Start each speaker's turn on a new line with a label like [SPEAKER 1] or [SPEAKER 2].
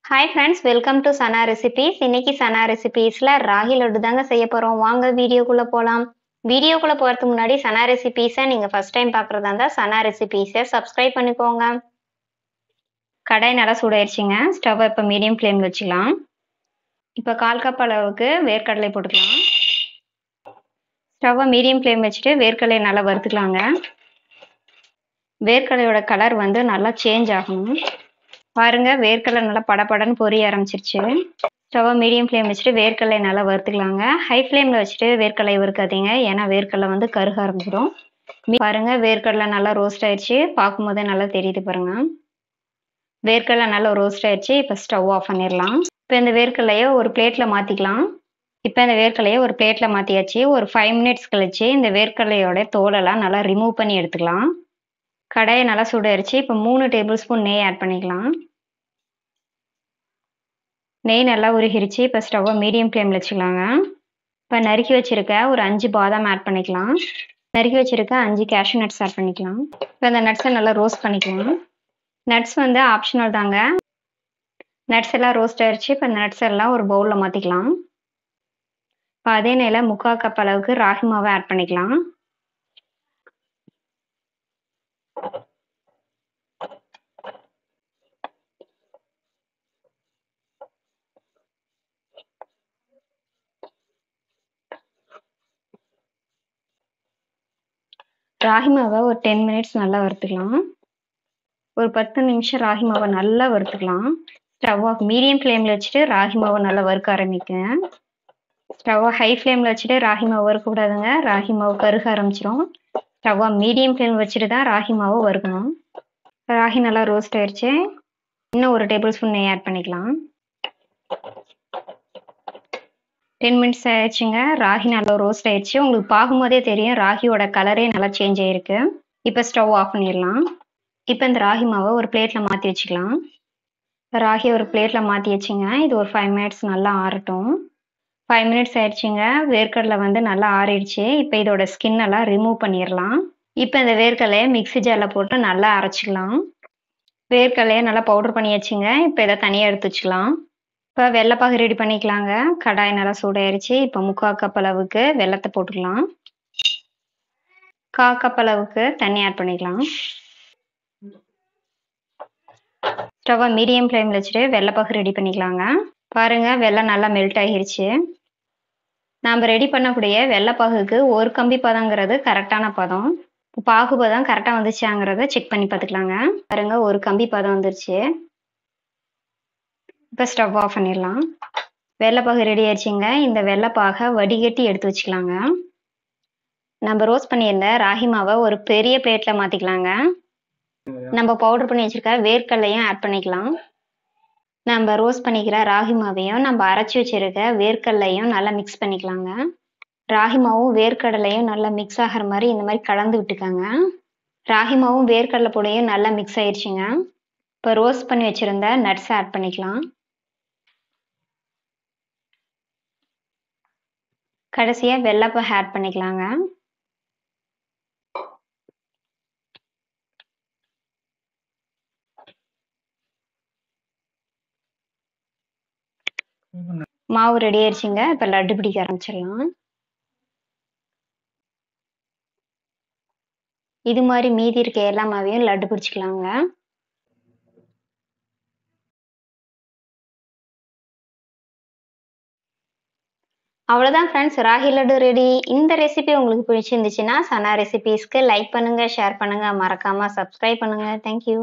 [SPEAKER 1] Hi friends, welcome to Sana Recipes. இன்னைக்கு Sana Recipesல ragi laddu தாங்க செய்ய போறோம். வாங்க வீடியோக்குள்ள போலாம். வீடியோக்குள்ள போறதுக்கு முன்னாடி Sana Recipesஐ நீங்க ஃபர்ஸ்ட் டைம் பார்க்கறதா இருந்தா Sana Recipesஐ சப்ஸ்கிரைப் பண்ணிக்கோங்க. கடாய் நல்லா சூடாயிருச்சுங்க. ஸ்டவ் இப்ப மீடியம் ஃப்ளேம்ல வச்சுக்கலாம். இப்ப 1/4 கப் அளவுக்கு வேர்க்கடலை போட்டுக்கலாம். ஸ்டவ் மீடியம் ஃப்ளேம் வச்சுட்டு வேர்க்கடலை நல்லா வறுத்துக்கலாங்க. வேர்க்கடலையோட கலர் வந்து நல்லா சேஞ்ச் ஆகணும். பாருங்க வேர்க்கடலை நல்லா படபடன்னு பொரிய ஆரம்பிச்சிருச்சு. ஸ்டவ் மீடியம் ஃப்ளேம் வச்சுட்டு வேர்க்கடலை நல்லா வறுத்துக்கலாங்க. ஹை ஃப்ளேம்ல வச்சுட்டு வேர்க்கடலை வறுக்காதீங்க, ஏன்னா வேர்க்கடலை வந்து கருக ஆரம்பிச்சிடும். பாருங்க வேர்க்கடலை நல்லா ரோஸ்ட் ஆயிடுச்சு. பார்க்கும்போதே நல்லா தெரியுது பாருங்க. வேர்க்கடலை நல்லா ரோஸ்ட் ஆயிடுச்சு. இப்போ ஸ்டவ் ஆஃப் பண்ணிடலாம். இப்போ இந்த வேர்க்கடலையை ஒரு பிளேட்ல மாத்திக்கலாம். இப்போ இந்த வேர்க்கடலையை ஒரு பிளேட்ல மாத்தியாச்சு. ஒரு 5 மினிட்ஸ் கழிச்சு இந்த வேர்க்கடலையோட தோலெல்லாம் நல்லா ரிமூவ் பண்ணி எடுத்துக்கலாம். கடாயை நல்லா சூடாயிருச்சு. இப்போ 3 டேபிள் ஸ்பூன் நெய் ஆட் பண்ணிக்கலாம். நெய் நல்லா உருகிருச்சு. இப்போ ஸ்டவ்வை மீடியம் ஃப்ளேமில் வச்சுக்கலாங்க. இப்போ நறுக்கி வச்சிருக்க ஒரு 5 பாதாம் ஆட் பண்ணிக்கலாம். நறுக்கி வச்சிருக்க 5 கேஷ்யூ நட்ஸ் ஆட் பண்ணிக்கலாம். இப்போ இந்த நட்ஸை நல்லா ரோஸ்ட் பண்ணிக்கலாம். நட்ஸ் வந்து ஆப்ஷனல் தாங்க. நட்ஸ் எல்லாம் ரோஸ்ட் ஆயிடுச்சு. இப்போ இந்த நட்ஸ் எல்லாம் ஒரு பவுலில் மாற்றிக்கலாம். இப்போ அதே நேரம் 3/4 கப் அளவுக்கு ராகி மாவை ஆட் பண்ணிக்கலாம். ராகி மாவை ஒரு 10 மினிட்ஸ் நல்லா வறுத்துக்கலாம். ஒரு 10 நிமிஷம் ராகி மாவை நல்லா வறுத்துக்கலாம். ஸ்டவ் மீடியம் ஃப்ளேமில் வச்சுட்டு ராகி மாவை நல்லா வறுக்க ஆரம்பிக்குங்க. ஸ்டவ்வை ஹை ஃப்ளேமில் வச்சுட்டு ராகி மாவு வறுக்கக்கூடாதுங்க, ராகி மாவு கருக ஆரம்பிச்சிடும். ஸ்டவ்வை மீடியம் ஃப்ளேம் வச்சுட்டு தான் ராகி மாவு வறுக்கணும். ராகி நல்லா ரோஸ்ட் ஆயிடுச்சு. இன்னும் ஒரு டேபிள் ஸ்பூன் நெய் ஆட் பண்ணிக்கலாம். 10 மினிட்ஸ் ஆயிடுச்சுங்க. ராகி நல்லா ரோஸ்ட் ஆயிடுச்சு. உங்களுக்கு பார்க்கும்போதே தெரியும் ராகியோட கலரே நல்லா சேஞ்ச் ஆயிருக்கு. இப்போ ஸ்டவ் ஆஃப் பண்ணிடலாம். இப்போ இந்த ராகி மாவை ஒரு பிளேட்ல மாற்றி வச்சுக்கலாம். ராகியை ஒரு பிளேட்ல மாற்றி வச்சுங்க. இது ஒரு 5 மினிட்ஸ் நல்லா ஆறட்டும். 5 மினிட்ஸ் ஆயிடுச்சுங்க. வேர்க்கடலை வந்து நல்லா ஆறிடுச்சு. இப்போ இதோட ஸ்கின் எல்லாம் ரிமூவ் பண்ணிடலாம். இப்போ இந்த வேர்க்கடலையை மிக்ஸி ஜாரில் போட்டு நல்லா அரைச்சிக்கலாம். வேர்க்கடலையை நல்லா பவுடர் பண்ணி வச்சுங்க. இப்போ இதை தனியாக எடுத்து வச்சுக்கலாம். இப்போ வெள்ளைப்பாகு ரெடி பண்ணிக்கலாங்க. கடாய் நல்லா சூடாயிருச்சு. இப்போ 3/4 கப் அளவுக்கு வெள்ளத்தை போட்டுக்கலாம். 1/4 கப் அளவுக்கு தண்ணி ஆட் பண்ணிக்கலாம். ஸ்டவ்வை மீடியம் ஃப்ளேமில் வச்சுட்டு வெள்ளைப்பாகு ரெடி பண்ணிக்கலாங்க. பாருங்க வெள்ளம் நல்லா மெல்ட் ஆகிருச்சு. நாம் ரெடி பண்ணக்கூடிய வெள்ளைப்பாகுக்கு ஒரு கம்பி பதங்கிறது கரெக்டான பதம். பாகு பதம் கரெக்டாக வந்துச்சாங்கிறத செக் பண்ணி பார்த்துக்கலாங்க. பாருங்க ஒரு கம்பி பதம் வந்துருச்சு. இப்போ ஸ்டவ் ஆஃப் பண்ணிடலாம். வெள்ளைப்பாகு ரெடி ஆயிடுச்சுங்க. இந்த வெள்ளைப்பாகை வடிகட்டி எடுத்து வச்சுக்கலாங்க. நம்ம ரோஸ்ட் பண்ணியிருந்த ராகி மாவை ஒரு பெரிய பிளேட்ல மாற்றிக்கலாங்க. நம்ம பவுடர் பண்ணி வச்சிருக்க வேர்க்கடலையும் ஆட் பண்ணிக்கலாம். நம்ம ரோஸ்ட் பண்ணிக்கிற ராகி மாவையும் நம்ம அரைச்சி வச்சிருக்க வேர்க்கடலையும் நல்லா மிக்ஸ் பண்ணிக்கலாங்க. ராகி மாவும் வேர்க்கடலையும் நல்லா மிக்ஸ் ஆகிற மாதிரி இந்த மாதிரி கலந்து விட்டுக்காங்க. ராகி மாவும் வேர்க்கடலை பொடியும் நல்லா மிக்ஸ் ஆயிடுச்சுங்க. இப்போ ரோஸ்ட் பண்ணி வச்சிருந்த நட்ஸ் ஆட் பண்ணிக்கலாம். கடைசியாக வெள்ளைப்பாகு ஆட் பண்ணிக்கலாங்க. மாவு ரெடி ஆயிடுச்சுங்க. இப்போ லட்டு பிடிக்க ஆரம்பிச்சிடலாம். இது மாதிரி மீதி இருக்க எல்லா மாவையும் லட்டு பிடிச்சிக்கலாங்க. அவ்வளோதான் ஃப்ரெண்ட்ஸ், ராகி லட்டு ரெடி. இந்த ரெசிபி உங்களுக்கு பிடிச்சிருந்துச்சுன்னா சனா ரெசிபீஸ்க்கு லைக் பண்ணுங்க, ஷேர் பண்ணுங்க, மறக்காம சப்ஸ்கிரைப் பண்ணுங்க. தேங்க்யூ.